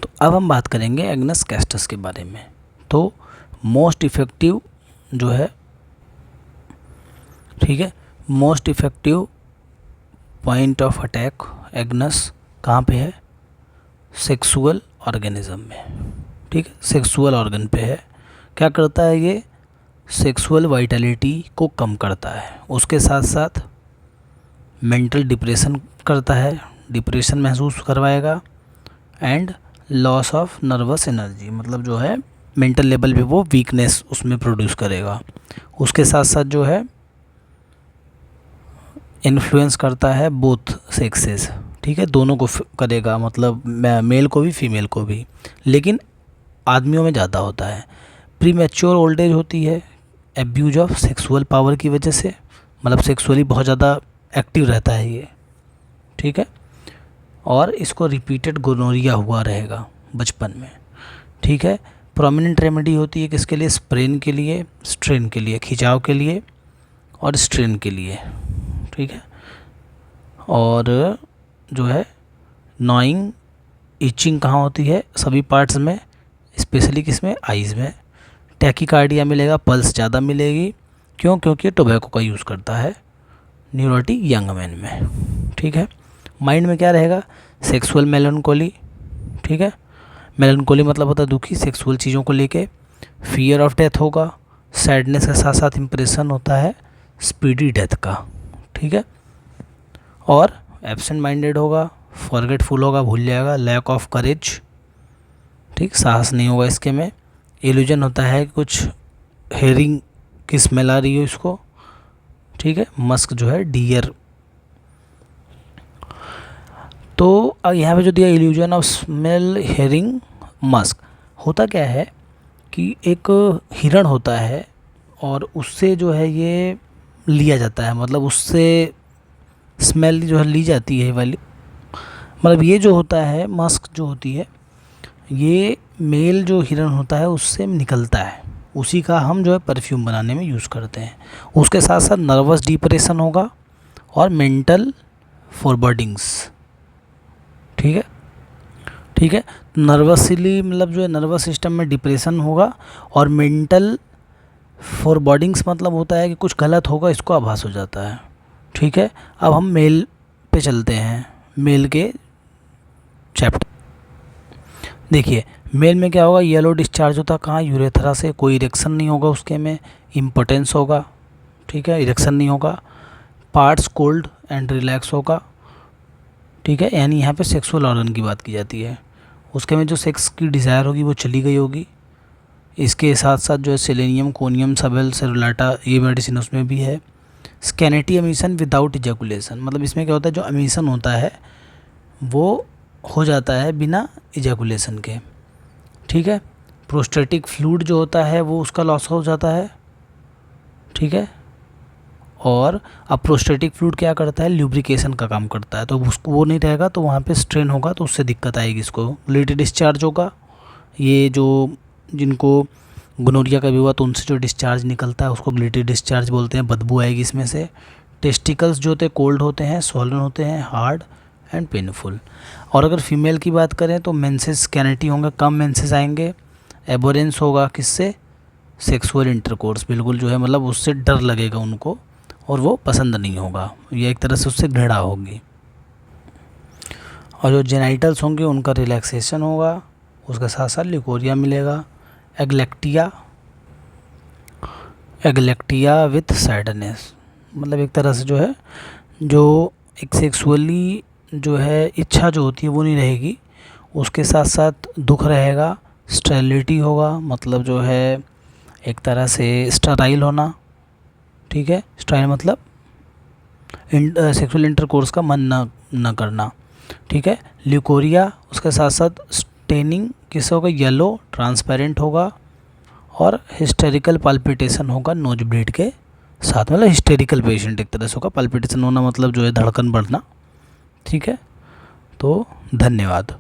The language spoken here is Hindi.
तो अब हम बात करेंगे एग्नस कैस्टस के बारे में। तो मोस्ट इफ़ेक्टिव जो है, ठीक है, most effective point of attack agnus कहाँ पे है? सेक्सुअल ऑर्गेनिज्म में, ठीक है, सेक्सुअल ऑर्गन पे है। क्या करता है ये? सेक्सुअल वाइटलिटी को कम करता है, उसके साथ साथ मेंटल डिप्रेशन करता है, डिप्रेशन महसूस करवाएगा, and loss of nervous energy, मतलब जो है मेंटल लेवल पे वो वीकनेस उसमें प्रोड्यूस करेगा। उसके साथ साथ जो है इन्फ्लुएंस करता है बोथ सेक्सेस, ठीक है, दोनों को करेगा, मतलब मेल को भी फीमेल को भी, लेकिन आदमियों में ज़्यादा होता है। प्री मैच्योर ओल्ड एज होती है, एब्यूज ऑफ सेक्सुअल पावर की वजह से, मतलब सेक्सुअली बहुत ज़्यादा एक्टिव रहता है ये, ठीक है, और इसको रिपीटेड गोनोरिया हुआ रहेगा बचपन में, ठीक है। प्रोमिनेंट रेमेडी होती है किसके लिए? स्प्रेन के लिए, स्ट्रेन के लिए, खिंचाव के लिए और स्ट्रेन के लिए, ठीक है। और जो है नॉइंग इचिंग कहाँ होती है? सभी पार्ट्स में, स्पेशली किसमें? आइज़ में। टैकीकार्डिया मिलेगा, पल्स ज़्यादा मिलेगी, क्यों? क्योंकि टोबैको का यूज़ करता है न्यूरोटिक यंग मैन में, ठीक है। माइंड में क्या रहेगा? सेक्सुअल मेलनकोली, ठीक है, मेलनकोली मतलब होता है दुखी, सेक्सुअल चीज़ों को लेके। फियर ऑफ डेथ होगा, सैडनेस के साथ साथ इम्प्रेशन होता है स्पीडी डेथ का, ठीक है। और एब्सेंट माइंडेड होगा, फॉरगेटफुल होगा, भूल जाएगा, लैक ऑफ करेज, ठीक, साहस नहीं होगा इसके में। इल्यूजन होता है कुछ हेयरिंग की स्मेल आ रही हो इसको, ठीक है। मस्क जो है डियर। तो यहाँ पे जो दिया illusion of smell, hearing, Musk, होता क्या है कि एक हिरण होता है और उससे जो है ये लिया जाता है, मतलब उससे स्मेल जो है ली जाती है वाली, मतलब ये जो होता है मस्क जो होती है ये मेल जो हिरण होता है उससे निकलता है, उसी का हम जो है परफ्यूम बनाने में यूज़ करते हैं। उसके साथ साथ नर्वस डिप्रेशन होगा और मेंटल फॉरवर्डिंग्स, ठीक है, ठीक है। नर्वसली मतलब जो है नर्वस सिस्टम में डिप्रेशन होगा और मेंटल फॉरवर्डिंग्स मतलब होता है कि कुछ गलत होगा, इसको आभास हो जाता है, ठीक है। अब हम मेल पे चलते हैं, मेल के चैप्टर। देखिए मेल में क्या होगा? येलो डिस्चार्ज होता है कहाँ? यूरेथ्रा से। कोई इरेक्शन नहीं होगा उसके में, इम्पोटेंस होगा, ठीक है, इरेक्शन नहीं होगा। पार्ट्स कोल्ड एंड रिलैक्स होगा, ठीक है, यानी यहाँ पे सेक्सुअल ऑर्गन की बात की जाती है। उसके में जो सेक्स की डिज़ायर होगी वो चली गई होगी। इसके साथ साथ जो है सेलेनियम, कोनियम, सबेल, सेरुलाटा, ये मेडिसिन उसमें भी है। स्कैनेटी एमिशन विदाउट इजैकुलेशन, मतलब इसमें क्या होता है जो एमिशन होता है वो हो जाता है बिना इजैकुलेशन के, ठीक है। प्रोस्टेटिक फ्लूइड जो होता है वो उसका लॉस हो जाता है, ठीक है। और अब प्रोस्टेटिक फ्लूइड क्या करता है? ल्यूब्रिकेशन का काम करता है, तो उसको वो नहीं रहेगा तो वहाँ पे स्ट्रेन होगा तो उससे दिक्कत आएगी इसको। ग्लिटी डिस्चार्ज होगा, ये जो जिनको गोनोरिया का भी हुआ तो उनसे जो डिस्चार्ज निकलता है उसको ग्लिटी डिस्चार्ज बोलते हैं, बदबू आएगी इसमें से। टेस्टिकल्स जो होते हैं कोल्ड होते हैं, स्वॉलन होते हैं, हार्ड एंड पेनफुल। और अगर फीमेल की बात करें तो मेंसेस स्कैनिटी होंगे, कम मेंसेस आएंगे। एबोरेंस होगा किससे? सेक्सुअल इंटरकोर्स, बिल्कुल जो है मतलब उससे डर लगेगा उनको और वो पसंद नहीं होगा, ये एक तरह से उससे घृणा होगी। और जो जेनाइटल्स होंगे उनका रिलैक्सेशन होगा, उसके साथ साथ लिकोरिया मिलेगा। एग्लेक्टिया विथ सैडनेस, मतलब एक तरह से जो है जो एक सेक्सुअली जो है इच्छा जो होती है वो नहीं रहेगी, उसके साथ साथ दुख रहेगा। स्टेरिलिटी होगा, मतलब जो है एक तरह से स्टराइल होना, ठीक है, स्टराइल मतलब सेक्सुअल इंटरकोर्स का मन न करना, ठीक है। ल्यूकोरिया, उसके साथ साथ स्टेनिंग किस होगा? येलो ट्रांसपेरेंट होगा। और हिस्टेरिकल पाल्पिटेशन होगा नोज ब्लीड के साथ, मतलब हिस्टेरिकल पेशेंट एक तरह से होगा। पाल्पिटेशन होना मतलब जो है धड़कन बढ़ना, ठीक है। तो धन्यवाद।